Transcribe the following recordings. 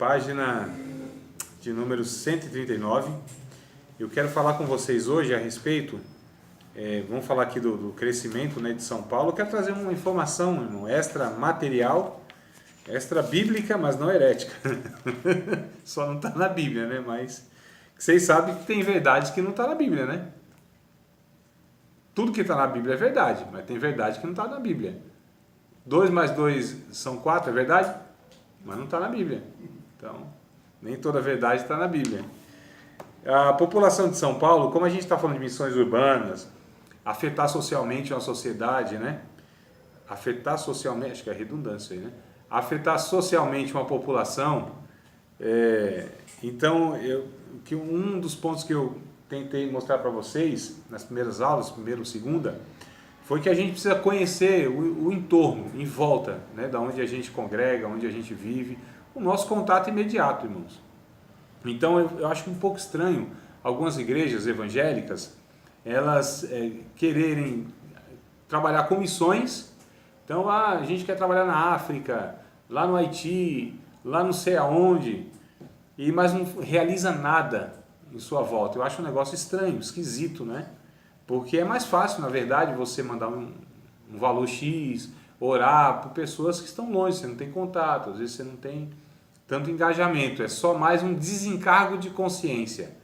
página de número 139. Eu quero falar com vocês hoje a respeito, vamos falar aqui do crescimento, né, de São Paulo. Eu quero trazer uma informação, irmão, extra material, extra bíblica, mas não herética. Só não está na Bíblia, né? Mas vocês sabem que tem verdades que não está na Bíblia, né? Tudo que está na Bíblia é verdade, mas tem verdade que não está na Bíblia. 2 mais 2 são 4, é verdade? Mas não está na Bíblia. Então, nem toda verdade está na Bíblia. A população de São Paulo, como a gente está falando de missões urbanas, afetar socialmente uma sociedade, né? Afetar socialmente, acho que é redundância aí, né? Afetar socialmente uma população. Então, um dos pontos que eu tentei mostrar para vocês nas primeiras aulas, primeira ou segunda, foi que a gente precisa conhecer o entorno, em volta, né, da onde a gente congrega, onde a gente vive, o nosso contato imediato, irmãos. Então eu acho um pouco estranho algumas igrejas evangélicas, elas quererem trabalhar com missões. Então a gente quer trabalhar na África, lá no Haiti, lá não sei aonde, mas não realiza nada em sua volta. Eu acho um negócio estranho, esquisito, né? Porque é mais fácil, na verdade, você mandar um valor X, orar por pessoas que estão longe, você não tem contato, às vezes você não tem tanto engajamento, é só mais um desencargo de consciência.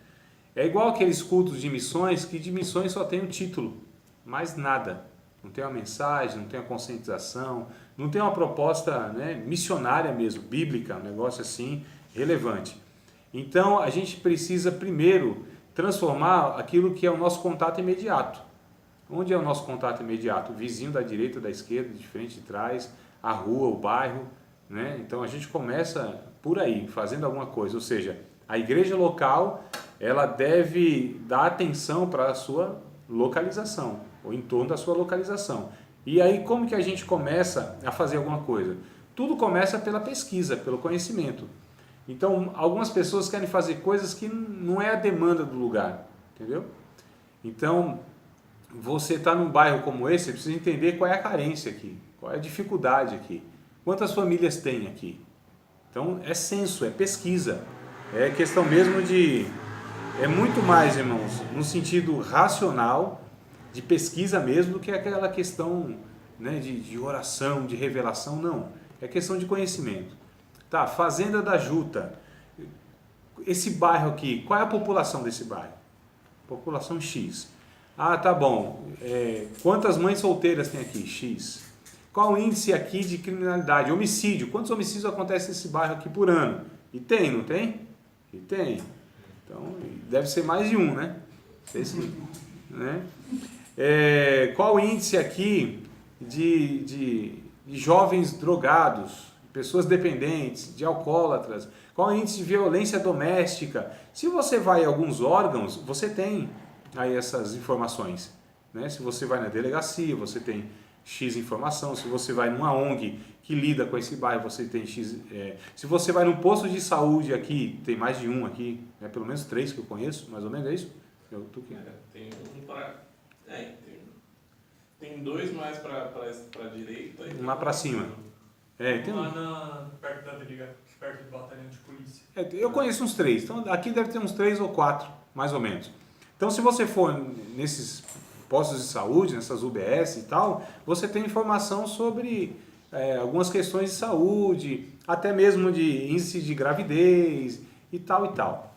É igual aqueles cultos de missões, que de missões só tem um título, mais nada. Não tem uma mensagem, não tem uma conscientização, não tem uma proposta, né, missionária mesmo, bíblica, um negócio assim, relevante. Então, a gente precisa primeiro transformar aquilo que é o nosso contato imediato. Onde é o nosso contato imediato? O vizinho da direita, da esquerda, de frente, de trás, a rua, o bairro, né? Então, a gente começa por aí, fazendo alguma coisa. Ou seja, a igreja local, ela deve dar atenção para a sua localização, ou em torno da sua localização. E aí, como que a gente começa a fazer alguma coisa? Tudo começa pela pesquisa, pelo conhecimento. Então, algumas pessoas querem fazer coisas que não é a demanda do lugar, entendeu? Então, você está num bairro como esse, você precisa entender qual é a carência aqui, qual é a dificuldade aqui, quantas famílias tem aqui. Então, é censo, é pesquisa, é questão mesmo de... É muito mais, irmãos, no sentido racional, de pesquisa mesmo, do que aquela questão, né, de oração, de revelação, não. É questão de conhecimento. Tá, Fazenda da Juta. Esse bairro aqui, qual é a população desse bairro? População X. Ah, tá bom. Quantas mães solteiras tem aqui? X. Qual o índice aqui de criminalidade? Homicídio. Quantos homicídios acontecem nesse bairro aqui por ano? E tem, não tem? E tem. Então, deve ser mais de um, né? Esse, né? Qual o índice aqui de jovens drogados? Pessoas dependentes, de alcoólatras, qual é o índice de violência doméstica? Se você vai a alguns órgãos, você tem aí essas informações, né? Se você vai na delegacia, você tem X informação. Se você vai numa ONG que lida com esse bairro, você tem X. Se você vai num posto de saúde aqui, tem mais de um aqui, né? Pelo menos 3 que eu conheço, mais ou menos, é isso? Tem um para... tem 2 mais para a direita e um lá para cima. Tem perto da delegacia, perto do batalhão de polícia. Eu conheço uns 3, então aqui deve ter uns 3 ou 4, mais ou menos. Então, se você for nesses postos de saúde, nessas UBS e tal, você tem informação sobre algumas questões de saúde, até mesmo de índice de gravidez e tal e tal.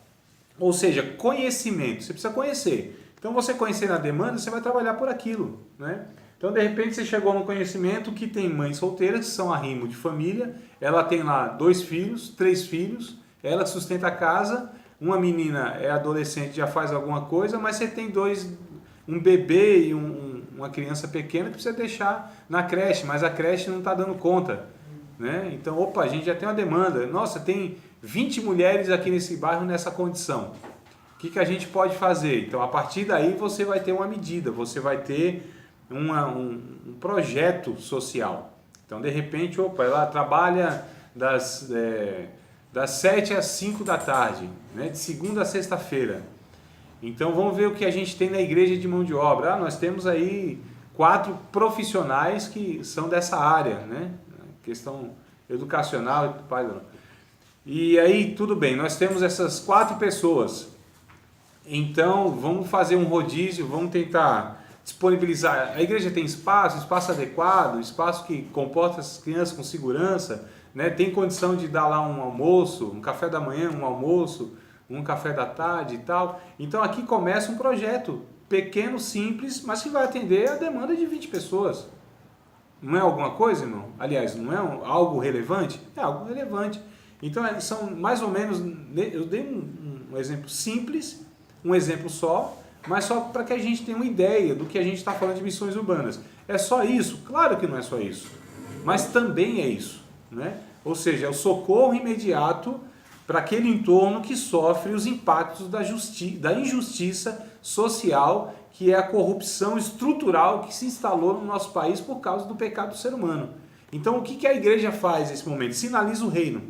Ou seja, conhecimento, você precisa conhecer. Então, você conhecer a demanda, você vai trabalhar por aquilo, né? Então, de repente, você chegou no conhecimento que tem mães solteiras, que são arrimo de família, ela tem lá 2 filhos, 3 filhos, ela sustenta a casa, uma menina é adolescente, já faz alguma coisa, mas você tem um bebê e uma criança pequena que precisa deixar na creche, mas a creche não está dando conta, né? Então, a gente já tem uma demanda. Nossa, tem 20 mulheres aqui nesse bairro nessa condição. O que a gente pode fazer? Então, a partir daí, você vai ter uma medida, você vai ter um projeto social. Então, de repente, ela trabalha das 7 às 5 da tarde, né, de segunda a sexta-feira. Então, vamos ver o que a gente tem na igreja de mão de obra. Nós temos aí 4 profissionais que são dessa área, né? Questão educacional. E aí, tudo bem, nós temos essas 4 pessoas. Então, vamos fazer um rodízio, vamos tentar disponibilizar. A igreja tem espaço adequado, espaço que comporta as crianças com segurança, né? Tem condição de dar lá um almoço, um café da manhã, um almoço, um café da tarde e tal. Então, aqui começa um projeto pequeno, simples, mas que vai atender a demanda de 20 pessoas. Não é alguma coisa, irmão? Aliás, não é algo relevante? É algo relevante. Então, são mais ou menos, eu dei um exemplo simples, um exemplo só, mas só para que a gente tenha uma ideia do que a gente está falando de missões urbanas. É só isso? Claro que não é só isso, mas também é isso, né? Ou seja, é o socorro imediato para aquele entorno que sofre os impactos da injustiça social, que é a corrupção estrutural que se instalou no nosso país por causa do pecado do ser humano. Então, o que a igreja faz nesse momento? Sinaliza o reino.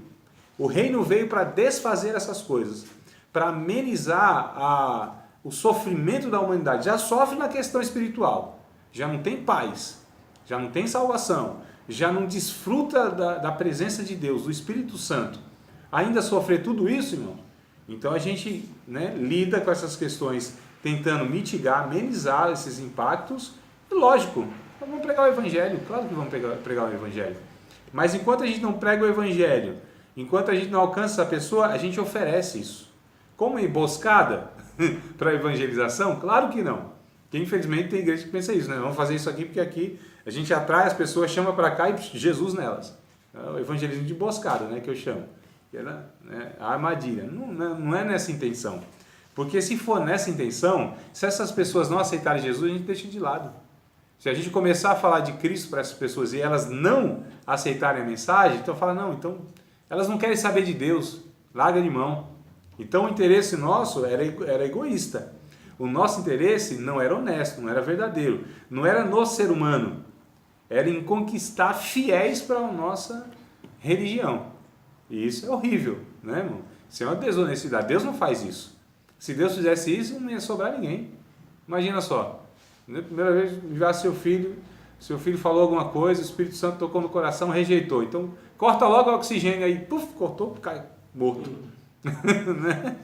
O reino veio para desfazer essas coisas, para amenizar o sofrimento da humanidade. Já sofre na questão espiritual, já não tem paz, já não tem salvação, já não desfruta da presença de Deus, do Espírito Santo. Ainda sofrer tudo isso, irmão? Então a gente, né, lida com essas questões tentando mitigar, amenizar esses impactos. E lógico, vamos pregar o Evangelho, claro que vamos pregar o Evangelho. Mas enquanto a gente não prega o Evangelho, enquanto a gente não alcança a pessoa, a gente oferece isso. Como emboscada para evangelização? Claro que não. Porque infelizmente tem igreja que pensa isso, né? Vamos fazer isso aqui porque aqui a gente atrai as pessoas, chama para cá e Jesus nelas. É o evangelismo de emboscada, né, que eu chamo. A armadilha. Não é nessa intenção. Porque se for nessa intenção, se essas pessoas não aceitarem Jesus, a gente deixa de lado. Se a gente começar a falar de Cristo para essas pessoas e elas não aceitarem a mensagem, então fala, não, então elas não querem saber de Deus, larga de mão. Então o interesse nosso era egoísta. O nosso interesse não era honesto, não era verdadeiro, não era no ser humano, era em conquistar fiéis para a nossa religião. E isso é horrível, né, irmão? Isso é uma desonestidade. Deus não faz isso. Se Deus fizesse isso, não ia sobrar ninguém. Imagina só, na primeira vez já seu filho falou alguma coisa, o Espírito Santo tocou no coração, rejeitou. Então, corta logo o oxigênio aí, puf, cortou, cai morto. Né?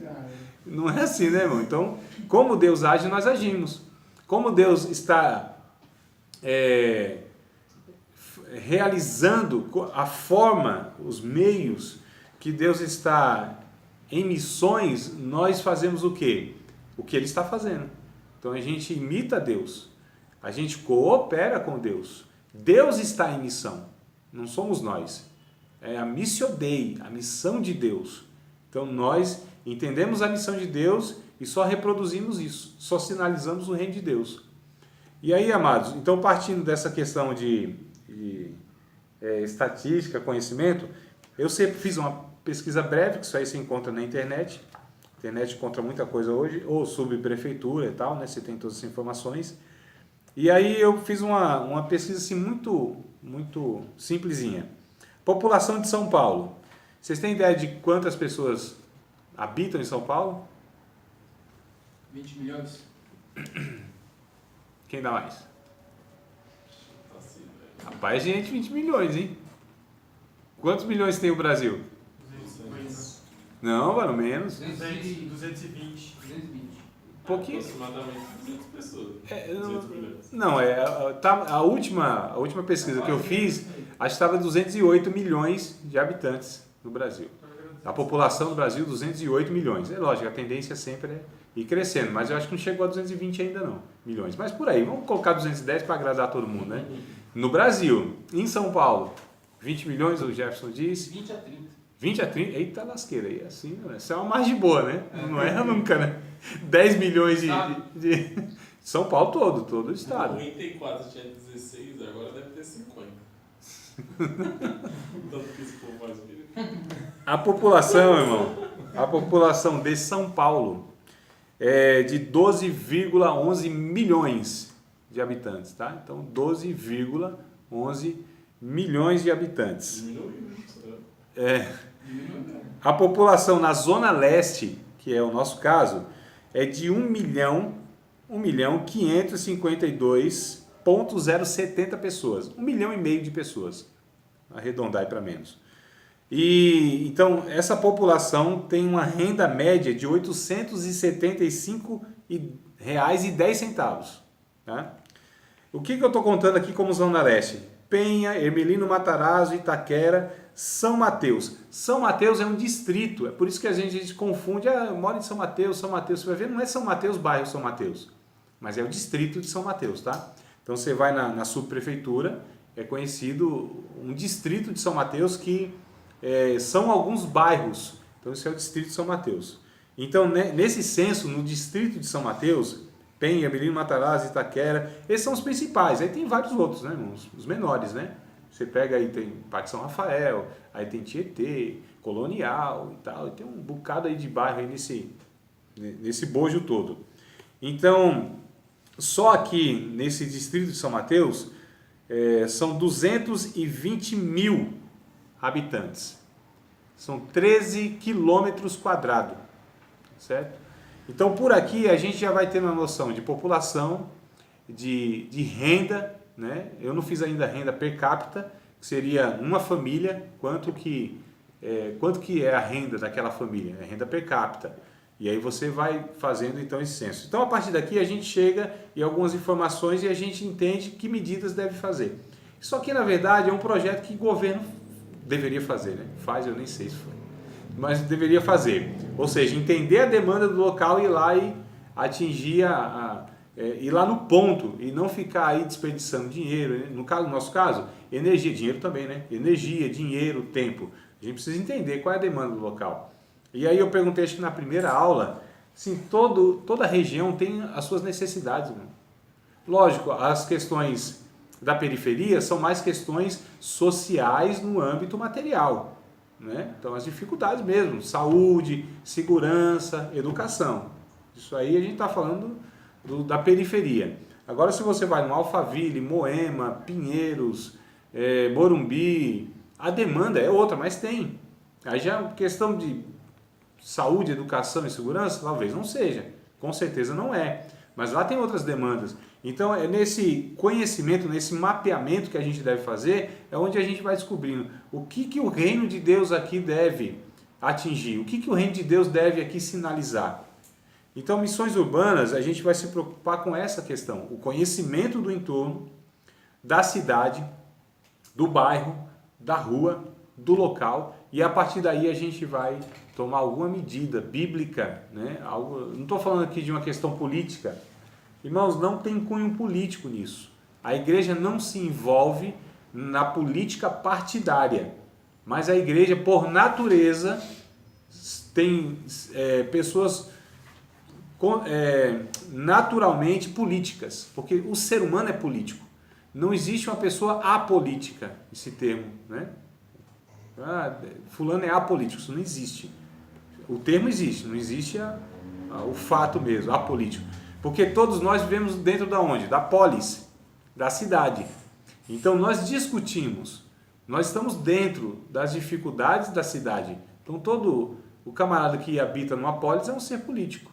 Não é assim, né, irmão? Então, como Deus age, nós agimos. Como Deus está realizando a forma, os meios que Deus está em missões, nós fazemos o quê? O que Ele está fazendo. Então a gente imita Deus, a gente coopera com Deus. Deus está em missão, não somos nós. É a missio Dei, a missão de Deus. Então nós entendemos a missão de Deus e só reproduzimos isso, só sinalizamos o reino de Deus. E aí, amados, então partindo dessa questão de estatística, conhecimento, eu sempre fiz uma pesquisa breve, que isso aí se encontra na internet. A internet encontra muita coisa hoje, ou subprefeitura e tal, né? Você tem todas as informações. E aí eu fiz uma pesquisa assim muito simplesinha. População de São Paulo. Vocês têm ideia de quantas pessoas habitam em São Paulo? 20 milhões. Quem dá mais? Assim, velho. Rapaz, gente, 20 milhões, hein? Quantos milhões tem o Brasil? 250. Não, mano, menos. 220. 220. Pouquinho. Aproximadamente 200 pessoas. 200 milhões. Não, a última pesquisa que eu fiz, acho que estava 208 milhões de habitantes no Brasil. A população do Brasil, 208 milhões. É lógico, a tendência sempre é ir crescendo, mas eu acho que não chegou a 220 ainda não, milhões. Mas por aí, vamos colocar 210 para agradar todo mundo, né? No Brasil, em São Paulo, 20 milhões, o Jefferson disse. 20 a 30. 20 a 30, eita lasqueira, aí assim, né? Isso é uma margem boa, né? Não erra nunca, né? 10 milhões de São Paulo todo o estado. 94 tinha 16, agora deve ter 50. Tanto que esse povo faz vida. A população, irmão, a população de São Paulo é de 12,11 milhões de habitantes, tá? Então, 12,11 milhões de habitantes. Diminuiu, A população na Zona Leste, que é o nosso caso, é de 1.552.070 pessoas. 1,5 milhão de pessoas. Arredondar aí para menos. E então essa população tem uma renda média de R$ 875,10. Tá? O que eu estou contando aqui como Zona Leste? Penha, Ermelino Matarazzo, Itaquera, São Mateus. São Mateus é um distrito, é por isso que a gente confunde, eu moro em São Mateus, você vai ver, não é São Mateus, bairro São Mateus, mas é o distrito de São Mateus, tá? Então você vai na subprefeitura, é conhecido um distrito de São Mateus que são alguns bairros, então esse é o distrito de São Mateus. Então nesse censo, no distrito de São Mateus, Penha, Ermelino Matarazzo, Itaquera, esses são os principais, aí tem vários outros, né, os menores, né? Você pega aí, tem Parque São Rafael, aí tem Tietê, Colonial e tal, e tem um bocado aí de bairro aí nesse bojo todo. Então, só aqui nesse distrito de São Mateus, são 220 mil habitantes. São 13 quilômetros quadrados, certo? Então, por aqui a gente já vai ter uma noção de população, de renda, né? Eu não fiz ainda renda per capita, que seria uma família, quanto que é a renda daquela família, é renda per capita. E aí você vai fazendo então esse censo. Então a partir daqui a gente chega em algumas informações e a gente entende que medidas deve fazer. Isso aqui na verdade é um projeto que o governo deveria fazer, né? Faz, eu nem sei se foi, mas deveria fazer. Ou seja, entender a demanda do local e ir lá e atingir ir lá no ponto e não ficar aí desperdiçando dinheiro, né? No nosso caso, energia, dinheiro também, né? Energia, dinheiro, tempo. A gente precisa entender qual é a demanda do local. E aí eu perguntei, acho que na primeira aula, assim, toda região tem as suas necessidades, mano. Lógico, as questões da periferia são mais questões sociais no âmbito material, né? Então as dificuldades mesmo, saúde, segurança, educação. Isso aí a gente está falando da periferia. Agora se você vai no Alphaville, Moema, Pinheiros, Morumbi, a demanda é outra, mas tem. Aí já questão de saúde, educação e segurança, talvez não seja, com certeza não é, mas lá tem outras demandas. Então é nesse conhecimento, nesse mapeamento que a gente deve fazer, é onde a gente vai descobrindo o que o reino de Deus aqui deve atingir, o que o reino de Deus deve aqui sinalizar. Então missões urbanas, a gente vai se preocupar com essa questão, o conhecimento do entorno, da cidade, do bairro, da rua, do local, e a partir daí a gente vai tomar alguma medida bíblica, né? Não estou falando aqui de uma questão política. Irmãos, não tem cunho político nisso. A igreja não se envolve na política partidária, mas a igreja, por natureza, tem pessoas naturalmente políticas, porque o ser humano é político. Não existe uma pessoa apolítica, esse termo, né? Fulano é apolítico, isso não existe. O termo existe, não existe o fato mesmo, apolítico. Porque todos nós vivemos dentro da onde? Da polis, da cidade. Então nós discutimos, nós estamos dentro das dificuldades da cidade. Então todo o camarada que habita numa polis é um ser político,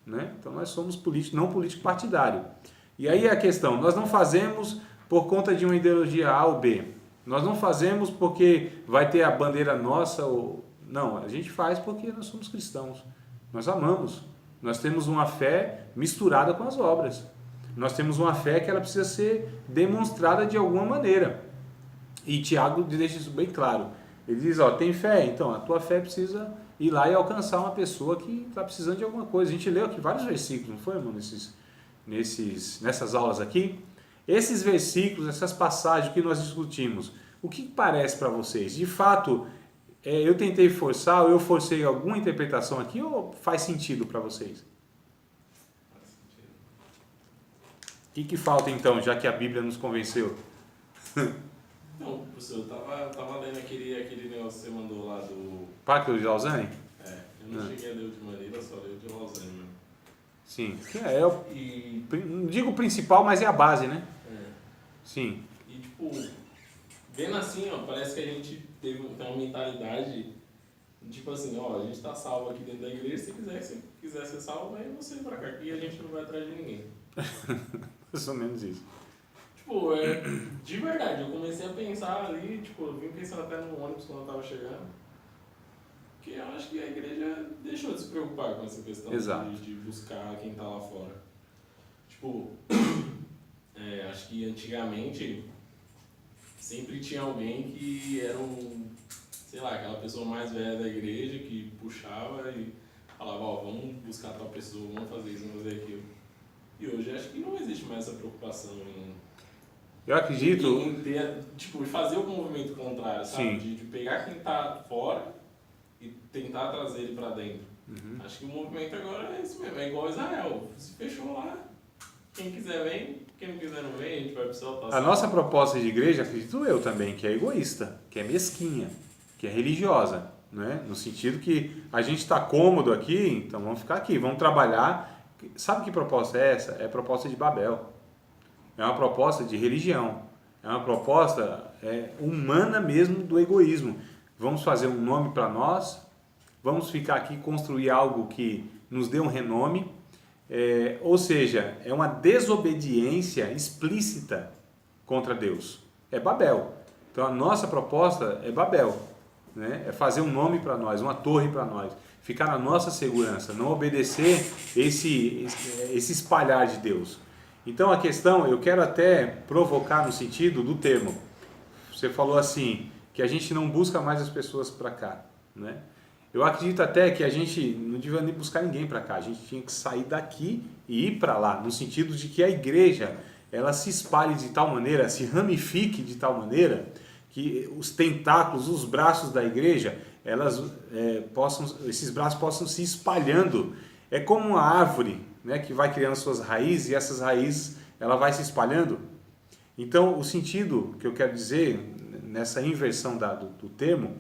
né? Então nós somos políticos, não político partidário. E aí a questão, nós não fazemos por conta de uma ideologia A ou B. Nós não fazemos porque vai ter a bandeira nossa ou... Não, a gente faz porque nós somos cristãos. Nós amamos. Nós temos uma fé misturada com as obras. Nós temos uma fé que ela precisa ser demonstrada de alguma maneira. E Tiago deixa isso bem claro. Ele diz, tem fé? Então a tua fé precisa ir lá e alcançar uma pessoa que está precisando de alguma coisa. A gente leu aqui vários versículos, não foi, irmão? Nessas aulas aqui. Esses versículos, essas passagens que nós discutimos, o que parece para vocês? De fato, eu tentei forçar, ou eu forcei alguma interpretação aqui, ou faz sentido para vocês? Faz sentido. O que falta então, já que a Bíblia nos convenceu? Não, professor, eu tava lendo aquele negócio que você mandou lá do... Pacto de Lausanne? Eu não cheguei a ler o de Maneira, só li o de Lausanne mesmo. Sim, não digo o principal, mas é a base, né? Sim. E tipo, vendo assim, parece que a gente tem uma mentalidade, tipo assim, a gente tá salvo aqui dentro da igreja, se quiser ser salvo, aí você vem pra cá, e a gente não vai atrás de ninguém. Mais ou menos isso. Tipo, de verdade, eu comecei a pensar ali, tipo, eu vim pensando até no ônibus quando eu tava chegando, que eu acho que a igreja deixou de se preocupar com essa questão de buscar quem tá lá fora. Tipo, acho que antigamente sempre tinha alguém que era sei lá, aquela pessoa mais velha da igreja que puxava e falava, ó, vamos buscar tal pessoa, vamos fazer isso, vamos fazer aquilo. E hoje acho que não existe mais essa preocupação Eu acredito... em ter, tipo, fazer o movimento contrário, sabe? De pegar quem tá fora e tentar trazer ele pra dentro. Acho que o movimento agora é isso mesmo, é igual Israel, se fechou lá, quem quiser vem, quem não quiser não vem, a gente vai precisar passar. A nossa proposta de igreja, acredito eu também, que é egoísta, que é mesquinha, que é religiosa, né? No sentido que a gente está cômodo aqui, então vamos ficar aqui, vamos trabalhar. Sabe que proposta é essa? É a proposta de Babel. É uma proposta de religião. É uma proposta humana mesmo do egoísmo. Vamos fazer um nome para nós, vamos ficar aqui construir algo que nos dê um renome. Ou seja, é uma desobediência explícita contra Deus. É Babel. Então a nossa proposta é Babel, né? É fazer um nome para nós, uma torre para nós, ficar na nossa segurança, não obedecer esse espalhar de Deus. Então a questão, eu quero até provocar no sentido do termo. Você falou assim, que a gente não busca mais as pessoas para cá, né? Eu acredito até que a gente não devia nem buscar ninguém para cá, a gente tinha que sair daqui e ir para lá, no sentido de que a igreja ela se espalhe de tal maneira, se ramifique de tal maneira, que os tentáculos, os braços da igreja, esses braços possam se espalhando. É como uma árvore, né, que vai criando suas raízes e essas raízes ela vai se espalhando. Então, o sentido que eu quero dizer nessa inversão do termo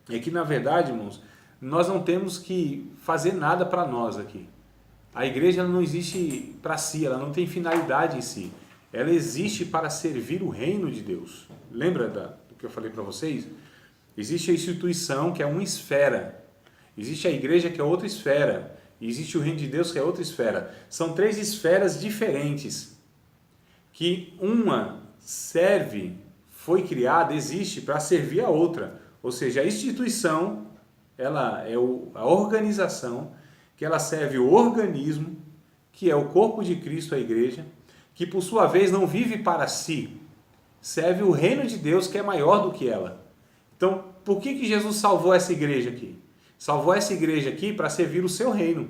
é que, na verdade, irmãos, nós não temos que fazer nada para nós aqui. A igreja não existe para si, ela não tem finalidade em si. Ela existe para servir o reino de Deus. Lembra do que eu falei para vocês? Existe a instituição, que é uma esfera. Existe a igreja, que é outra esfera. E existe o reino de Deus, que é outra esfera. São 3 esferas diferentes. Que uma foi criada, existe para servir a outra. Ou seja, a instituição, ela é a organização, que ela serve o organismo, que é o corpo de Cristo, a igreja, que por sua vez não vive para si, serve o reino de Deus, que é maior do que ela. Então, por que Jesus salvou essa igreja aqui? Salvou essa igreja aqui para servir o seu reino.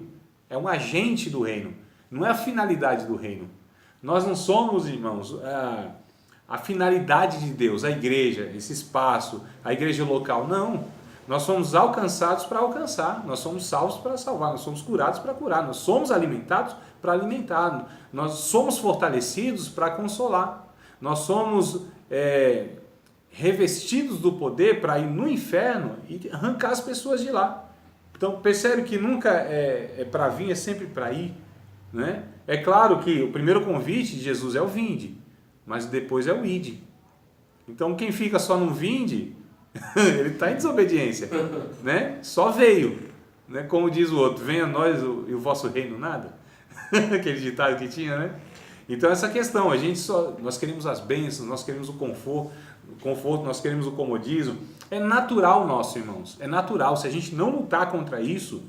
É um agente do reino, não é a finalidade do reino. Nós não somos, irmãos, a finalidade de Deus, a igreja, esse espaço, a igreja local. Não, nós somos alcançados para alcançar, nós somos salvos para salvar, nós somos curados para curar, nós somos alimentados para alimentar, nós somos fortalecidos para consolar, nós somos revestidos do poder para ir no inferno e arrancar as pessoas de lá. Então percebe que nunca é para vir, é sempre para ir, né? É claro que o primeiro convite de Jesus é o vinde, mas depois é o ide. Então quem fica só no vinde, ele está em desobediência, né? Só veio, né? Como diz o outro, venha a nós e o vosso reino nada. Aquele ditado que tinha, né? Então essa questão, nós queremos as bênçãos, nós queremos o conforto, nós queremos o comodismo. É natural nosso, irmãos, é natural. Se a gente não lutar contra isso,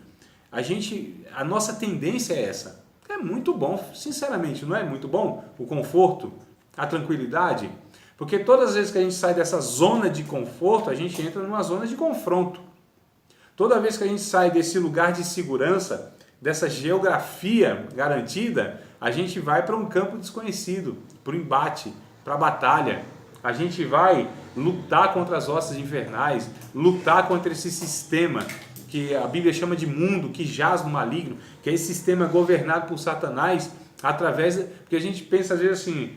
a nossa tendência é essa. É muito bom, sinceramente, não é muito bom o conforto, a tranquilidade? Porque todas as vezes que a gente sai dessa zona de conforto, a gente entra numa zona de confronto. Toda vez que a gente sai desse lugar de segurança, dessa geografia garantida, a gente vai para um campo desconhecido, para o embate, para a batalha. A gente vai lutar contra as hostes infernais, lutar contra esse sistema que a Bíblia chama de mundo, que jaz no maligno, que é esse sistema governado por Satanás, porque a gente pensa às vezes assim,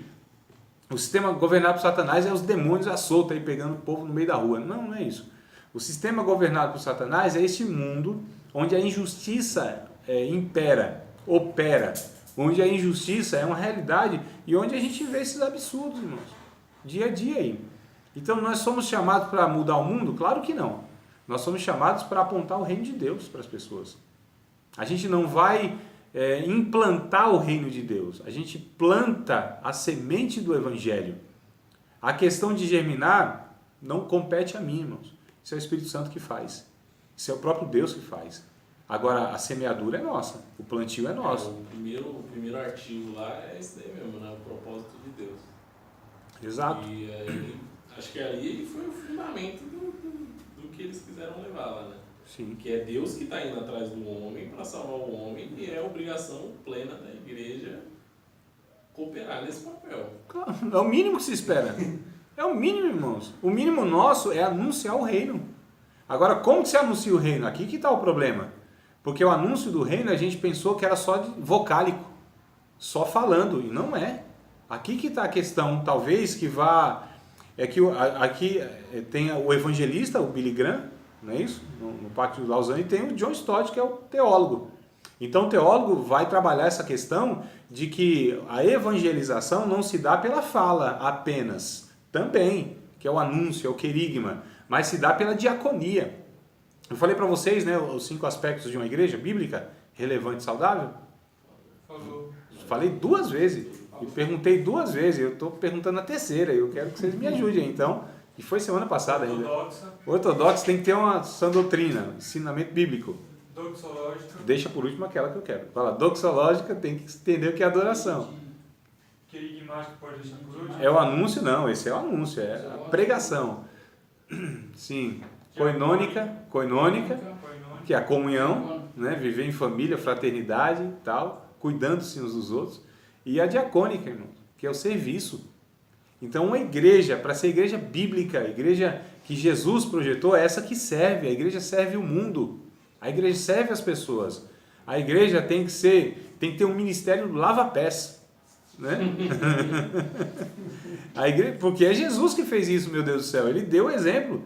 o sistema governado por Satanás é os demônios à solta aí pegando o povo no meio da rua. Não, não é isso. O sistema governado por Satanás é esse mundo onde a injustiça opera, onde a injustiça é uma realidade e onde a gente vê esses absurdos, irmãos, dia a dia aí. Então nós somos chamados para mudar o mundo? Claro que não. Nós somos chamados para apontar o reino de Deus para as pessoas. A gente não vai implantar o reino de Deus. A gente planta a semente do Evangelho. A questão de germinar não compete a mim, irmãos. Isso é o Espírito Santo que faz. Isso é o próprio Deus que faz. Agora, a semeadura é nossa. O plantio é nosso. O primeiro artigo lá é esse daí mesmo, né? O propósito de Deus. Exato. E aí, acho que ali foi o fundamento do que eles quiseram levar lá, né? Sim. Que é Deus que está indo atrás do homem para salvar o homem e é obrigação plena da igreja cooperar nesse papel. É o mínimo que se espera. É o mínimo, irmãos. O mínimo nosso é anunciar o reino. Agora, como que se anuncia o reino? Aqui que está o problema. Porque o anúncio do reino a gente pensou que era só vocálico, só falando, e não é. Aqui que está a questão, talvez que vá... É que aqui tem o evangelista, o Billy Graham, não é isso? No Pacto de Lausanne, e tem o John Stott, que é o teólogo. Então o teólogo vai trabalhar essa questão de que a evangelização não se dá pela fala apenas, também, que é o anúncio, é o querigma, mas se dá pela diaconia. Eu falei para vocês, né, os 5 aspectos de uma igreja bíblica, relevante e saudável. Falou. Falei 2 vezes, e perguntei 2 vezes, eu estou perguntando a terceira, eu quero que vocês me ajudem então. E foi semana passada ainda. Ortodoxa tem que ter uma sã doutrina, ensinamento bíblico. Doxológica. Deixa por último aquela que eu quero. Fala, doxológica tem que entender o que é adoração. Querigmático pode deixar por último. É o anúncio? Não, esse é o anúncio, é a pregação. Sim. Coinônica, que é a comunhão, né? Viver em família, fraternidade e tal, cuidando-se uns dos outros. E a diacônica, irmão, que é o serviço. Então, uma igreja, para ser igreja bíblica, a igreja que Jesus projetou, é essa que serve. A igreja serve o mundo. A igreja serve as pessoas. A igreja tem que ter um ministério lava-pés, né? A igreja, porque é Jesus que fez isso, meu Deus do céu. Ele deu o exemplo.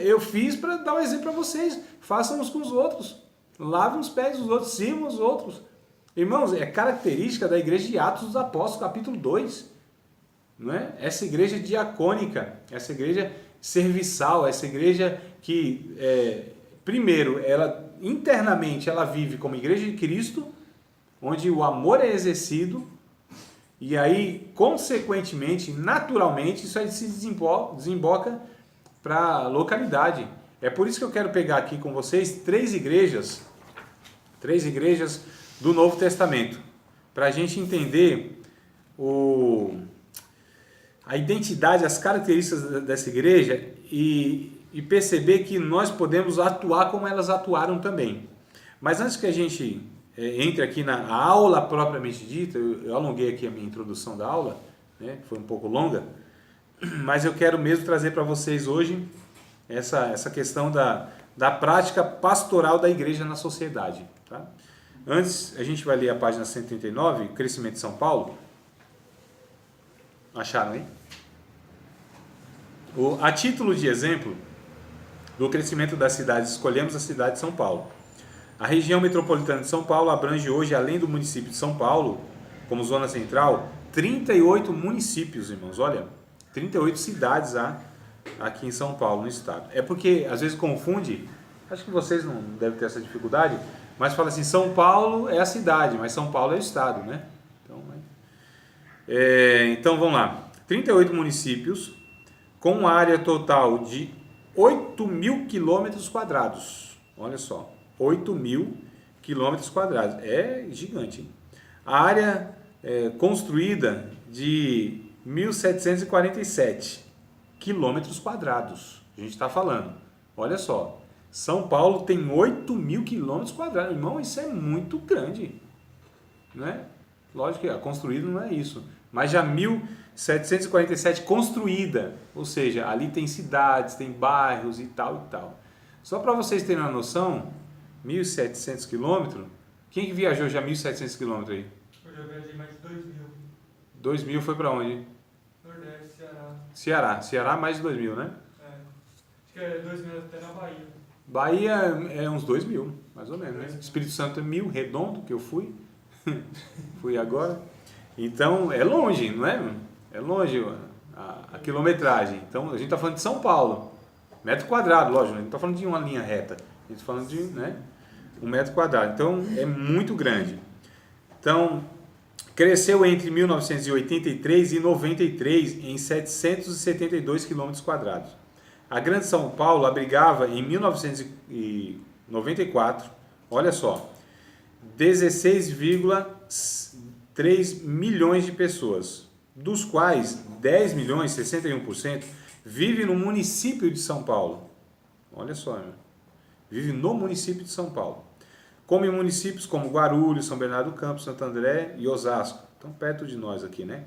Eu fiz para dar um exemplo para vocês. Façam uns com os outros. Lavem os pés dos outros, sirvam os outros. Irmãos, é característica da igreja de Atos dos Apóstolos, capítulo 2. Não é? Essa igreja diacônica, essa igreja serviçal, essa igreja que, primeiro, ela internamente ela vive como igreja de Cristo, onde o amor é exercido, e aí, consequentemente, naturalmente, isso aí se desemboca para a localidade. É por isso que eu quero pegar aqui com vocês 3 igrejas do Novo Testamento, para a gente entender a identidade, as características dessa igreja e perceber que nós podemos atuar como elas atuaram também. Mas antes que a gente entre aqui na aula propriamente dita, eu alonguei aqui a minha introdução da aula, né? Foi um pouco longa, mas eu quero mesmo trazer para vocês hoje essa questão da prática pastoral da igreja na sociedade. Tá? Antes, a gente vai ler a página 139, Crescimento de São Paulo. Acharam aí? A título de exemplo do crescimento das cidades, escolhemos a cidade de São Paulo. A região metropolitana de São Paulo abrange hoje, além do município de São Paulo, como zona central, 38 municípios, irmãos. Olha, 38 cidades há aqui em São Paulo, no estado. É porque, às vezes, confunde, acho que vocês não devem ter essa dificuldade, mas fala assim, São Paulo é a cidade, mas São Paulo é o estado, né? Então, vamos lá. 38 municípios, com uma área total de 8.000 quilômetros quadrados. Olha só, 8.000 quilômetros quadrados. É gigante, hein? A área construída de 1.747 quilômetros quadrados. A gente está falando. Olha só, São Paulo tem 8.000 quilômetros quadrados. Irmão, isso é muito grande, né? Lógico que construído não é isso, mas já 1.747 construída, ou seja, ali tem cidades, tem bairros e tal e tal. Só para vocês terem uma noção, 1.700 quilômetros, quem que viajou já 1.700 quilômetros aí? Eu já viajei mais de 2.000. 2.000 foi para onde? Nordeste, Ceará. Ceará mais de 2.000, né? Acho que é 2.000 até na Bahia. Bahia é uns 2.000, mais ou menos, né? Espírito Santo é 1.000, redondo, que eu fui. Fui agora. Então, é longe, não é? É longe a quilometragem. Então, a gente está falando de São Paulo. Metro quadrado, lógico, a gente não está falando de uma linha reta. A gente está falando de 1 metro quadrado. Então, é muito grande. Então, cresceu entre 1983 e 93 em 772 km². A Grande São Paulo abrigava em 1994, olha só, 16,3 milhões de pessoas, dos quais 10 milhões, 61%, vive no município de São Paulo. Olha só, vive no município de São Paulo. Como em municípios como Guarulhos, São Bernardo do Campo, Santo André e Osasco. Estão perto de nós aqui, né?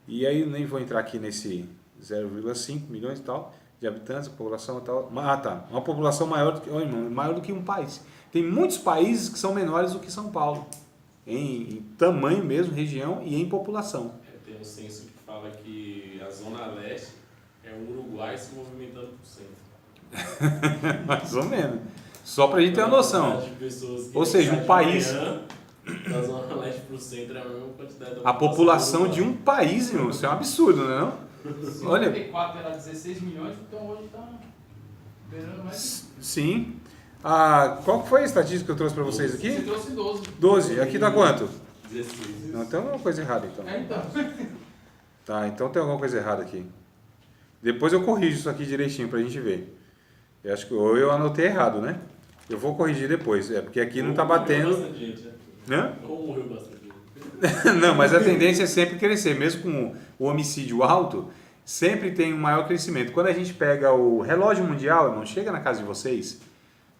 E aí nem vou entrar aqui nesse 0,5 milhões e tal de habitantes, a população e tal. Ah, tá. Uma população maior do que um país. Tem muitos países que são menores do que São Paulo. Em tamanho mesmo, região e em população. Tem um censo que fala que a Zona Leste é o Uruguai se movimentando por centro. Mais ou menos. Só pra gente ter uma noção. Ou seja, um país... Da Zona Leste pro centro é a mesma quantidade da a população de um país, irmão. Isso é um absurdo, não é não? Se Olha, 94 era 16 milhões, então hoje está beirando mais. Sim. Qual que foi a estatística que eu trouxe para vocês aqui? Você trouxe 12. 12. Aqui tá quanto? 16. Não, tem alguma coisa errada então. Então. Tá, então tem alguma coisa errada aqui. Depois eu corrijo isso aqui direitinho pra gente ver. Eu acho que ou eu anotei errado, né? Eu vou corrigir depois. É porque aqui não tá batendo. Hã? Ou morreu bastante. Não, mas a tendência é sempre crescer, mesmo com o homicídio alto, sempre tem um maior crescimento. Quando a gente pega o relógio mundial, não chega na casa de vocês,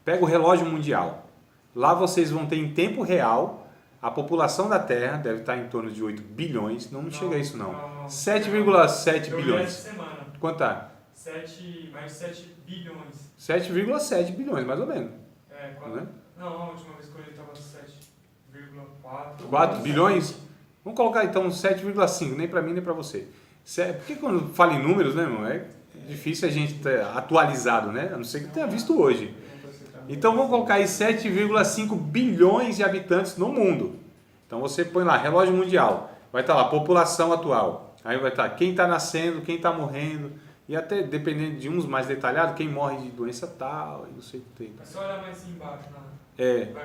pega o relógio mundial. Lá vocês vão ter em tempo real, a população da Terra deve estar em torno de 8 bilhões, não chega a isso não. 7,7 bilhões. Semana. Quanto tá? Mais de 7 bilhões. 7,7 bilhões, mais ou menos. Né? Não, a última vez que eu estava 7,4. 4 bilhões? Vamos colocar então 7,5, nem para mim nem para você. Porque quando fala em números, né, irmão, é difícil a gente ter atualizado, né? A não ser que tenha visto hoje. Então vamos colocar aí 7,5 bilhões de habitantes no mundo. Então você põe lá, relógio mundial, vai estar lá, população atual. Aí vai estar quem está nascendo, quem está morrendo, e até, dependendo de uns mais detalhados, quem morre de doença tal, e não sei o que tem. É só olhar mais embaixo, vai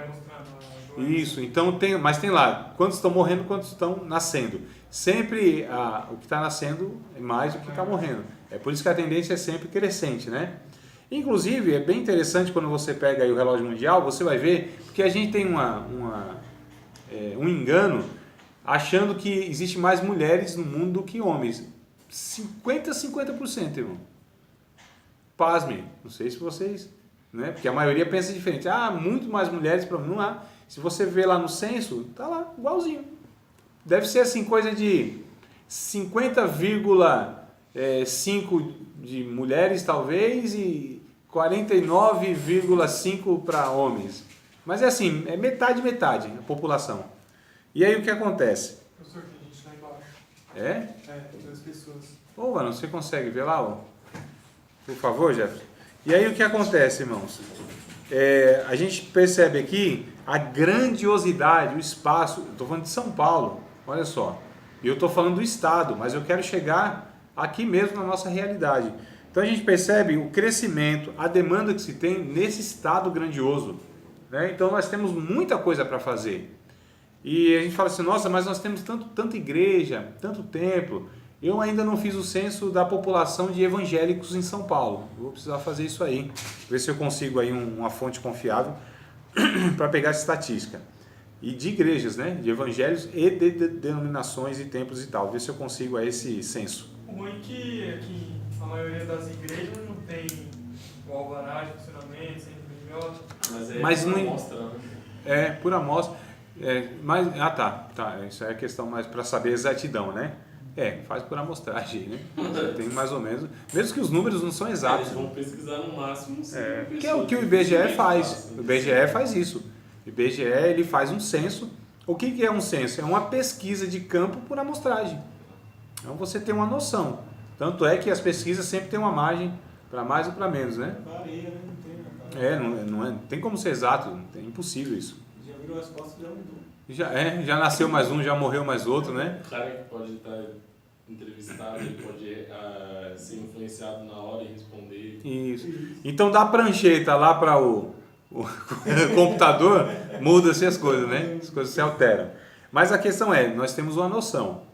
mostrando a doença. Isso, então mas tem lá, quantos estão morrendo, quantos estão nascendo. Sempre o que está nascendo é mais do que está morrendo. É por isso que a tendência é sempre crescente, né? Inclusive, é bem interessante quando você pega aí o relógio mundial, você vai ver, porque a gente tem um engano achando que existe mais mulheres no mundo do que homens. 50%, irmão. Pasmem, não sei se vocês, né? Porque a maioria pensa diferente. Muito mais mulheres, para mim não há. Se você vê lá no censo, tá lá, igualzinho. Deve ser assim, coisa de 50,5 de mulheres talvez e 49,5 para homens. Mas é assim, é metade a população. E aí o que acontece? Professor, tem gente lá embaixo. É? Tem 2 pessoas. Mano, você consegue ver lá? Ó? Por favor, Jefferson. E aí o que acontece, irmãos? A gente percebe aqui a grandiosidade, o espaço. Eu estou falando de São Paulo, olha só. E eu estou falando do estado, mas eu quero chegar aqui mesmo na nossa realidade. Então a gente percebe o crescimento, a demanda que se tem nesse estado grandioso. Né? Então nós temos muita coisa para fazer. E a gente fala assim, nossa, mas nós temos tanta igreja, tanto templo. Eu ainda não fiz o censo da população de evangélicos em São Paulo. Vou precisar fazer isso aí. Ver se eu consigo aí uma fonte confiável para pegar essa estatística. E de igrejas, né? De evangelhos e de denominações e templos e tal. Ver se eu consigo aí esse censo. O ruim é que a maioria das igrejas não tem o alvará de funcionamento, CNPJ. Mas não amostra, né? É, por amostra. Tá. Isso é questão mais para saber a exatidão, né? Faz por amostragem, né? Tem mais ou menos. Mesmo que os números não são exatos. Eles vão pesquisar no máximo. Que é o que o IBGE faz. O IBGE faz isso. O IBGE ele faz um censo. O que é um censo? É uma pesquisa de campo por amostragem. Então você tem uma noção. Tanto é que as pesquisas sempre têm uma margem para mais ou para menos, né? Varia, né? Não tem como ser exato. É impossível isso. Já virou as costas, já mudou. Já nasceu mais um, já morreu mais outro, né? O cara que pode estar entrevistado, ele pode ser influenciado na hora e responder. Isso. Então da prancheta lá para o computador, muda-se as coisas, né? As coisas se alteram. Mas a questão é, nós temos uma noção.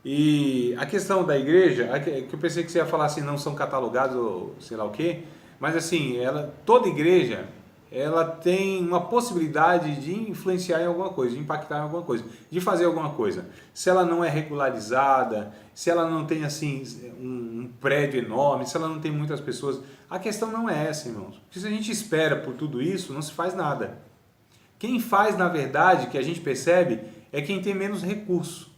E a questão da igreja, que eu pensei que você ia falar assim, não são catalogados ou sei lá o quê, mas assim, toda igreja, ela tem uma possibilidade de influenciar em alguma coisa, de impactar em alguma coisa, de fazer alguma coisa. Se ela não é regularizada, se ela não tem assim um prédio enorme, se ela não tem muitas pessoas, a questão não é essa, irmãos. Porque se a gente espera por tudo isso, não se faz nada. Quem faz, na verdade, que a gente percebe, é quem tem menos recurso.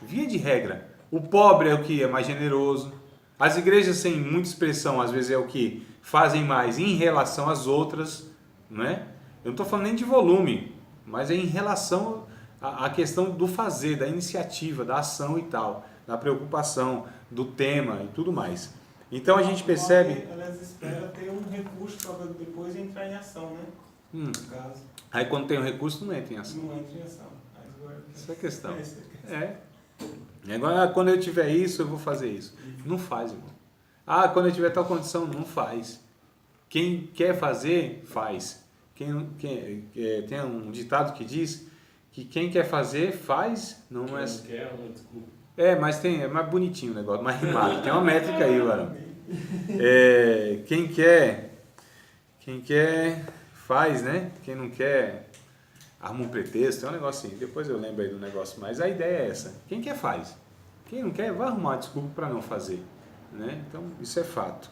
Via de regra, o pobre é o que é mais generoso. As igrejas sem muita expressão, às vezes é o que fazem mais em relação às outras, não é? Eu não estou falando nem de volume, mas é em relação à questão do fazer, da iniciativa, da ação e tal, da preocupação, do tema e tudo mais. Então a gente percebe... Elas esperam ter um recurso para depois entrar em ação, né? No caso. Aí quando tem um recurso não entra em ação. Não entra em ação. Essa é a questão. Agora, quando eu tiver isso, eu vou fazer isso. Não faz, irmão. Quando eu tiver tal condição, não faz. Quem quer fazer, faz. Tem um ditado que diz que quem quer fazer, faz. Não é... Não quer, uma desculpa. Mas é mais bonitinho o negócio, mais rimado. Tem uma métrica aí, varão. Quem quer, faz, né? Quem não quer... arruma um pretexto, tem um negocinho, depois eu lembro aí do negócio, mas a ideia é essa, quem quer faz, quem não quer vai arrumar desculpa para não fazer, né? Então isso é fato.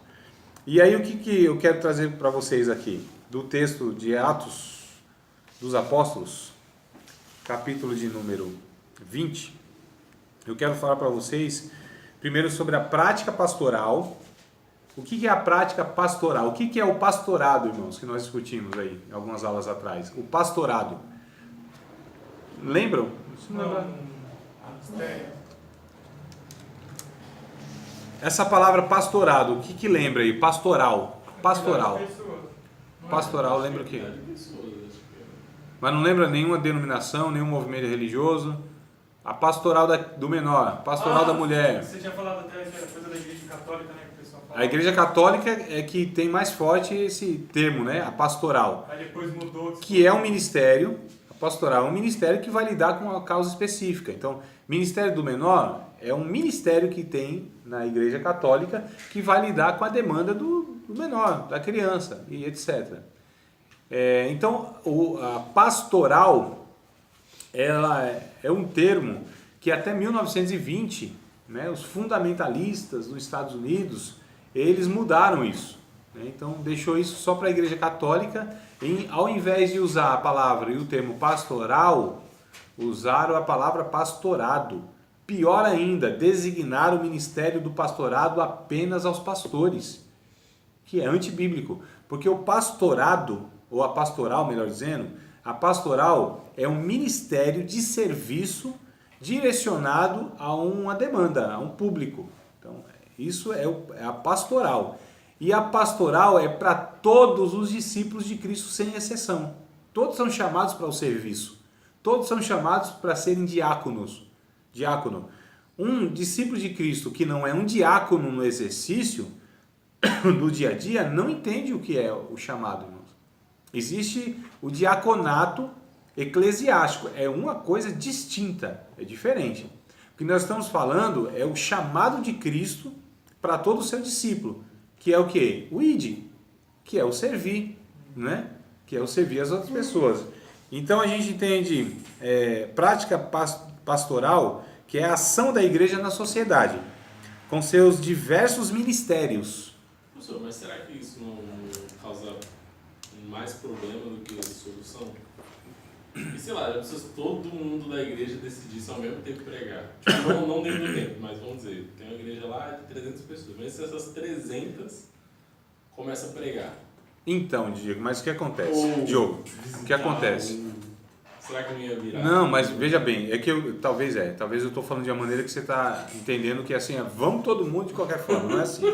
E aí o que eu quero trazer para vocês aqui, do texto de Atos dos Apóstolos, capítulo de número 20, eu quero falar para vocês primeiro sobre a prática pastoral. O que é a prática pastoral? O que é o pastorado, irmãos, que nós discutimos aí algumas aulas atrás? O pastorado. Lembram? Essa palavra pastorado, o que lembra aí? Pastoral. Pastoral. Pastoral, lembra o quê? Mas não lembra nenhuma denominação, nenhum movimento religioso? A pastoral do menor, pastoral da mulher. Você tinha falado até coisa da igreja católica, né? Que o pessoal fala. A igreja católica é que tem mais forte esse termo, né? A pastoral. Aí depois mudou. Que é um ministério, a pastoral é um ministério que vai lidar com uma causa específica. Então, ministério do menor é um ministério que tem na igreja católica que vai lidar com a demanda do menor, da criança e etc. Então, a pastoral, ela é um termo que até 1920, né, os fundamentalistas dos Estados Unidos, eles mudaram isso. Né? Então, deixou isso só para a igreja católica, e ao invés de usar a palavra e o termo pastoral, usaram a palavra pastorado. Pior ainda, designaram o ministério do pastorado apenas aos pastores, que é antibíblico, porque o pastorado, ou a pastoral, melhor dizendo, a pastoral é um ministério de serviço direcionado a uma demanda, a um público. Então, isso é a pastoral. E a pastoral é para todos os discípulos de Cristo, sem exceção. Todos são chamados para o serviço. Todos são chamados para serem diáconos. Diácono. Um discípulo de Cristo que não é um diácono no exercício do dia a dia, não entende o que é o chamado, irmãos. Existe o diaconato eclesiástico, é uma coisa distinta, é diferente. O que nós estamos falando é o chamado de Cristo para todo o seu discípulo, que é o quê? O id, que é o servir, né? Que é o servir as outras pessoas. Então a gente entende prática pastoral, que é a ação da igreja na sociedade, com seus diversos ministérios. Professor, mas será que isso não causa mais problema do que solução? E sei lá, se todo mundo da igreja decidisse ao mesmo tempo pregar, tipo, não dentro do tempo, mas vamos dizer, tem uma igreja lá de 300 pessoas, mas se essas 300 começam a pregar. Então, Diego, mas o que acontece? Diogo, o que acontece? Será que não ia virar? Não, mas veja bem, é que talvez eu estou falando de uma maneira que você está entendendo que assim, vamos todo mundo de qualquer forma, não é assim.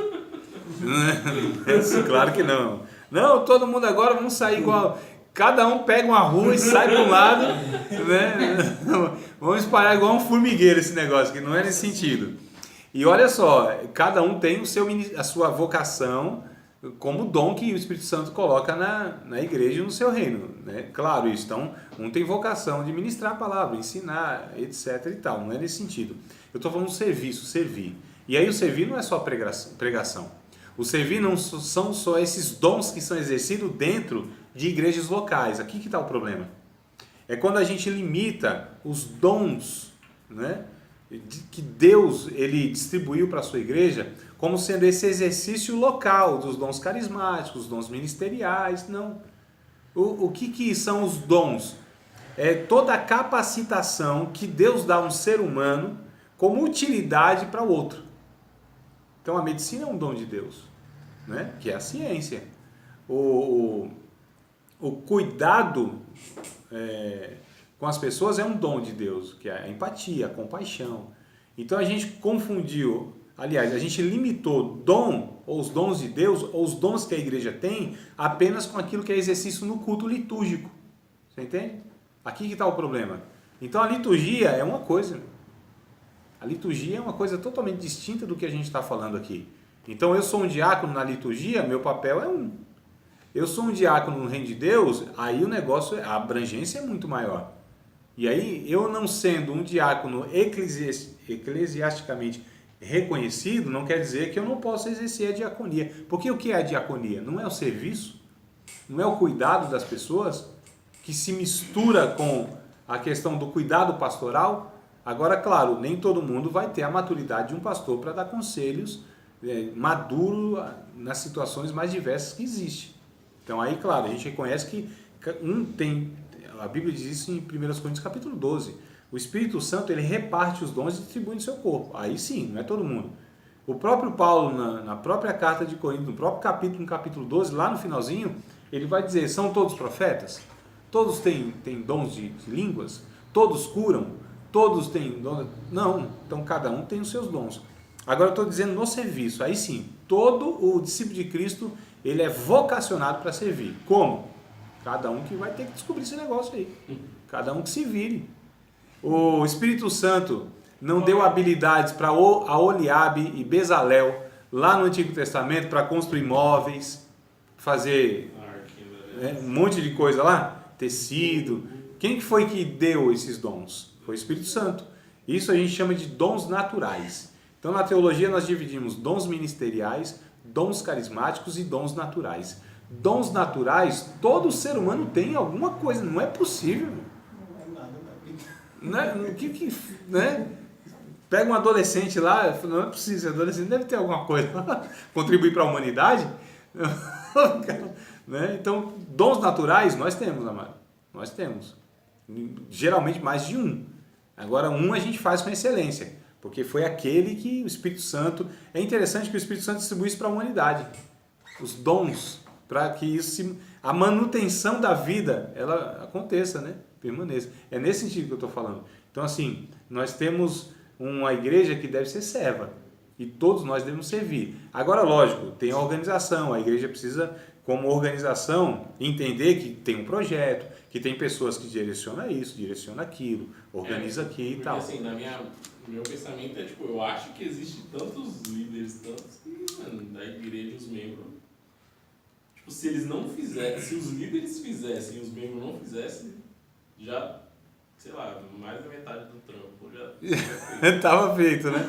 Não é assim, claro que não. Não, todo mundo agora vamos sair igual. Cada um pega uma rua e sai para um lado, né? Vamos espalhar igual um formigueiro esse negócio, que não é nesse sentido. E olha só, cada um tem a sua vocação, como dom que o Espírito Santo coloca na igreja e no seu reino, né? Claro, isso. Então, um tem vocação de ministrar a palavra, ensinar, etc. e tal. Não é nesse sentido. Eu estou falando do serviço, servir. E aí o servir não é só pregação. O servir não são só esses dons que são exercidos dentro de igrejas locais. Aqui que está o problema. É quando a gente limita os dons, né, que Deus ele distribuiu para a sua igreja como sendo esse exercício local dos dons carismáticos, dons ministeriais. Não. O que são os dons? É toda a capacitação que Deus dá a um ser humano como utilidade para o outro. Então a medicina é um dom de Deus, né? Que é a ciência. O cuidado com as pessoas é um dom de Deus, que é a empatia, a compaixão. Então a gente confundiu, aliás, a gente limitou dom, ou os dons de Deus, ou os dons que a igreja tem, apenas com aquilo que é exercício no culto litúrgico. Você entende? Aqui que está o problema. Então a liturgia é uma coisa. A liturgia é uma coisa totalmente distinta do que a gente está falando aqui. Então eu sou um diácono na liturgia, meu papel é um. Eu sou um diácono no reino de Deus, aí o negócio, a abrangência é muito maior. E aí, eu não sendo um diácono eclesiasticamente reconhecido, não quer dizer que eu não possa exercer a diaconia. Porque o que é a diaconia? Não é o serviço? Não é o cuidado das pessoas? Que se mistura com a questão do cuidado pastoral? Agora, claro, nem todo mundo vai ter a maturidade de um pastor para dar conselhos maduro nas situações mais diversas que existem. Então aí, claro, a gente reconhece que a Bíblia diz isso em 1 Coríntios capítulo 12. O Espírito Santo, ele reparte os dons e distribui no seu corpo. Aí sim, não é todo mundo. O próprio Paulo, na própria carta de Coríntios, no próprio capítulo, no capítulo 12, lá no finalzinho, ele vai dizer, são todos profetas? Todos têm dons de línguas? Todos curam? Todos têm dons? Não, então cada um tem os seus dons. Agora eu estou dizendo no serviço, aí sim, todo o discípulo de Cristo, ele é vocacionado para servir. Como? Cada um que vai ter que descobrir esse negócio aí. Cada um que se vire. O Espírito Santo não deu habilidades para Aholiabe e Bezalel, lá no Antigo Testamento, para construir móveis, fazer um monte de coisa lá, tecido. Quem que foi que deu esses dons? Foi o Espírito Santo. Isso a gente chama de dons naturais. Então, na teologia, nós dividimos dons ministeriais, dons carismáticos e dons naturais. Dons naturais, todo ser humano tem alguma coisa, não é possível. Não é nada na vida. Né? Pega um adolescente lá, não é possível, adolescente deve ter alguma coisa, contribuir para a humanidade. Né? Então, dons naturais nós temos, amado. Nós temos. Geralmente mais de um. Agora, um a gente faz com excelência, porque foi aquele que o Espírito Santo... É interessante que o Espírito Santo distribui isso para a humanidade. Os dons, para que a manutenção da vida ela aconteça, né? Permaneça. É nesse sentido que eu estou falando. Então, assim, nós temos uma igreja que deve ser serva e todos nós devemos servir. Agora, lógico, tem a organização, a igreja precisa, como organização, entender que tem um projeto, que tem pessoas que direcionam isso, direcionam aquilo, organiza aqui e tal. Assim, meu pensamento é, tipo, eu acho que existe tantos líderes, tantos que, mano, da igreja, os membros, tipo, se eles não fizessem, se os líderes fizessem e os membros não fizessem, já, sei lá, mais da metade do trampo já tava feito, né?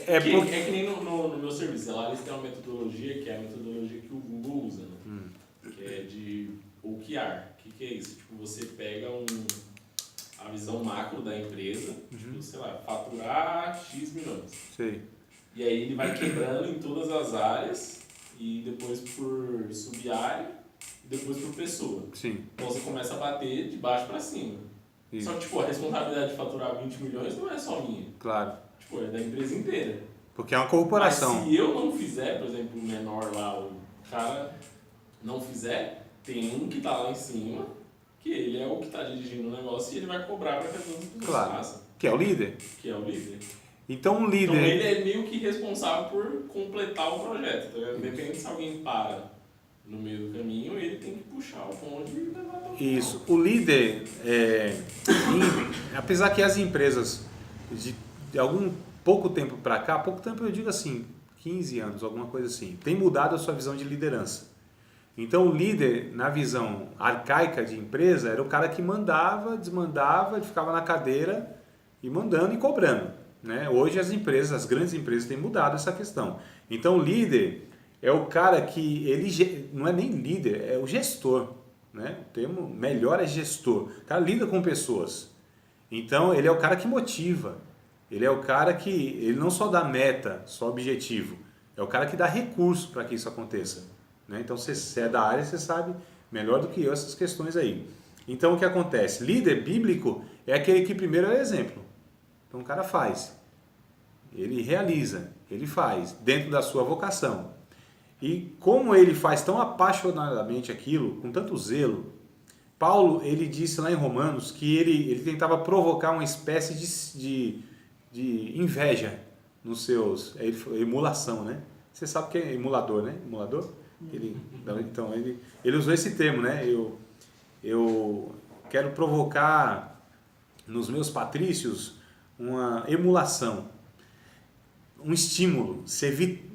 É que nem no meu serviço, lá eles têm uma metodologia que é a metodologia que o Google usa, né? Que é de OKR. O que é isso? Tipo, você pega a visão macro da empresa, tipo, sei lá, faturar X milhões. Sei. E aí ele vai quebrando em todas as áreas, e depois por sub-área, e depois por pessoa. Sim. Então você começa a bater de baixo para cima. Isso. Só que, tipo, a responsabilidade de faturar 20 milhões não é só minha. Claro. Tipo, é da empresa inteira. Porque é uma corporação. Mas se eu não fizer, por exemplo, o menor lá, o cara não fizer, tem um que tá lá em cima, que ele é o que tá dirigindo o negócio e ele vai cobrar para que as outras claro. façam. Que é o líder. Que é o líder. Então um líder... Então ele é meio que responsável por completar o projeto. Tá? Independente se alguém para no meio do caminho, ele tem que puxar o bonde e levar até o final. Isso. O líder, apesar que as empresas de algum pouco tempo para cá, pouco tempo eu digo assim, 15 anos, alguma coisa assim. Tem mudado a sua visão de liderança. Então o líder, na visão arcaica de empresa, era o cara que mandava, desmandava, ele ficava na cadeira e mandando e cobrando, né? Hoje as empresas, as grandes empresas têm mudado essa questão. Então o líder é o cara que, ele não é nem líder, é o gestor, né? O termo melhor é gestor. O cara lida com pessoas. Então ele é o cara que motiva. Ele é o cara que, ele não só dá meta, só objetivo. É o cara que dá recurso para que isso aconteça, né? Então se você é da área, você sabe melhor do que eu essas questões aí. Então o que acontece? Líder bíblico é aquele que primeiro é o exemplo. Então o cara faz, ele realiza, ele faz, dentro da sua vocação. E como ele faz tão apaixonadamente aquilo, com tanto zelo, Paulo, ele disse lá em Romanos que ele tentava provocar uma espécie de inveja nos seus, emulação, né? Você sabe o que é emulador, né? Emulador? Então ele usou esse termo, né? Eu quero provocar nos meus patrícios uma emulação, um estímulo, servir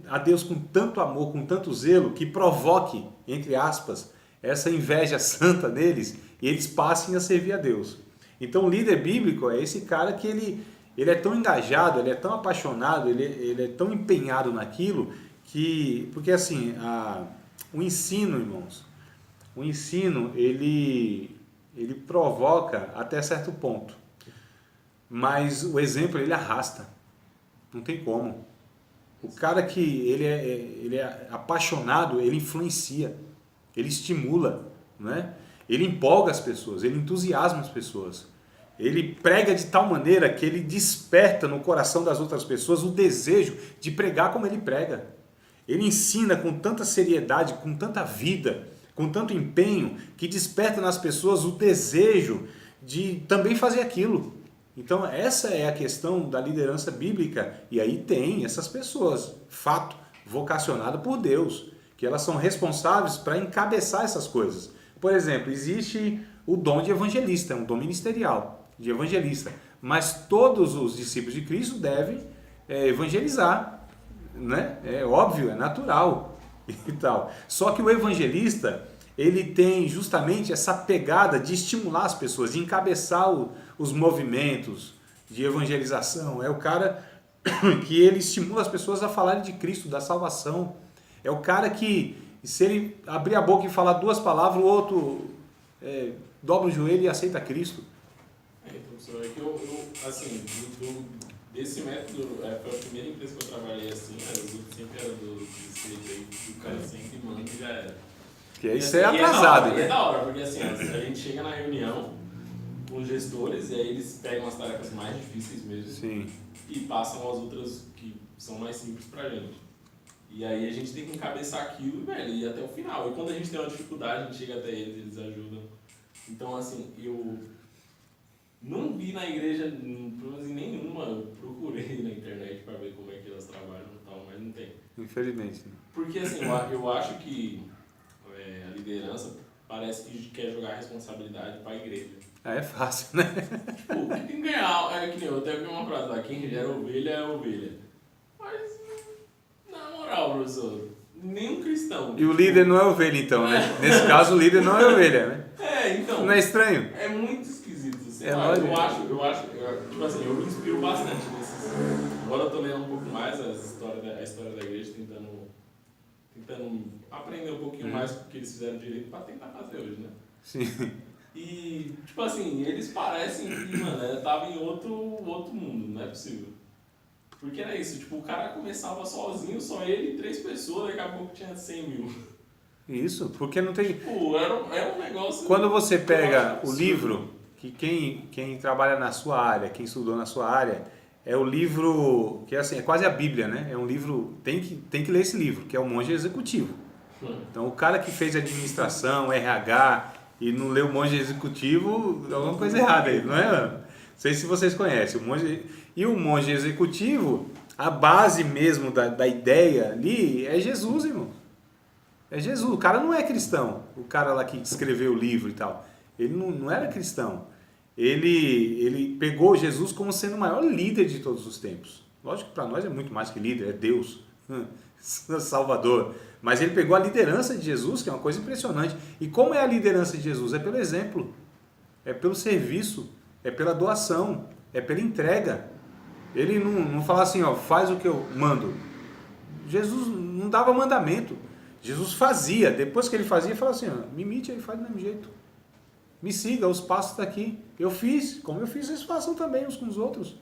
a Deus com tanto amor, com tanto zelo, que provoque, entre aspas, essa inveja santa deles e eles passem a servir a Deus. Então o líder bíblico é esse cara que ele é tão engajado, ele é tão apaixonado, ele é tão empenhado naquilo que... Porque assim, o ensino, irmãos, o ensino ele provoca até certo ponto. Mas o exemplo, ele arrasta. Não tem como. O cara que ele é apaixonado, ele influencia, ele estimula, né? Ele empolga as pessoas, ele entusiasma as pessoas. Ele prega de tal maneira que ele desperta no coração das outras pessoas o desejo de pregar como ele prega. Ele ensina com tanta seriedade, com tanta vida, com tanto empenho, que desperta nas pessoas o desejo de também fazer aquilo. Então essa é a questão da liderança bíblica, e aí tem essas pessoas, fato, vocacionadas por Deus, que elas são responsáveis para encabeçar essas coisas. Por exemplo, existe o dom de evangelista, um dom ministerial de evangelista, mas todos os discípulos de Cristo devem evangelizar, né? É óbvio, é natural e tal. Só que o evangelista, ele tem justamente essa pegada de estimular as pessoas, de encabeçar os movimentos de evangelização. É o cara que ele estimula as pessoas a falarem de Cristo, da salvação. É o cara que, se ele abrir a boca e falar duas palavras, o outro dobra o joelho e aceita Cristo. Professor, é que eu assim, desse método, foi a primeira empresa que eu trabalhei assim, as outras sempre era do cara sempre manda e já era. Que isso é atrasado, né? É da hora, porque assim, a gente chega na reunião com os gestores e aí eles pegam as tarefas mais difíceis mesmo. Sim. E passam as outras que são mais simples pra gente. E aí a gente tem que encabeçar aquilo, velho, e ir até o final. E quando a gente tem uma dificuldade, a gente chega até eles ajudam. Então, assim, eu não vi na igreja, pelo menos em nenhuma, eu procurei na internet pra ver como é que elas trabalham e tal, mas não tem. Infelizmente. Porque, assim, eu acho que a liderança parece que quer jogar a responsabilidade pra igreja. É fácil, né? Tipo, quem tem que ganhar, que nem eu até vi uma frase lá, quem gera ovelha é ovelha. Mas, na moral, professor, nenhum cristão. E o líder não é ovelha, então, né? Nesse caso, o líder não é ovelha, né? Então. Não é estranho? É muito esquisito, assim. Eu acho, tipo assim, eu me inspiro bastante nesses. Agora eu tô lendo um pouco mais a história da igreja, tentando aprender um pouquinho mais o que eles fizeram direito pra tentar fazer hoje, né? Sim. E, tipo assim, eles parecem que, mano, tava em outro mundo, não é possível. Porque era isso, tipo, o cara começava sozinho, só ele e 3 pessoas, daqui a pouco tinha 100 mil. Isso, porque não tem... Tipo, era um negócio... Quando você pega o livro, que quem trabalha na sua área, quem estudou na sua área, é o livro, que assim, é quase a Bíblia, né? É um livro, tem que ler esse livro, que é o Monge Executivo. Então, o cara que fez administração, RH, e não leu o Monge Executivo, alguma coisa errada aí, não é? Não sei se vocês conhecem. O Monge Executivo, a base mesmo da ideia ali é Jesus, irmão. É Jesus. O cara não é cristão. O cara lá que escreveu o livro e tal. Ele não era cristão. Ele pegou Jesus como sendo o maior líder de todos os tempos. Lógico que para nós é muito mais que líder, é Deus, Salvador. Mas ele pegou a liderança de Jesus, que é uma coisa impressionante. E como é a liderança de Jesus? É pelo exemplo, é pelo serviço, é pela doação, é pela entrega. Ele não fala assim, ó, faz o que eu mando. Jesus não dava mandamento. Jesus fazia. Depois que ele fazia, ele falava assim, ó, me imite aí, faz do mesmo jeito. Me siga, os passos daqui. Eu fiz, como eu fiz, vocês façam também uns com os outros.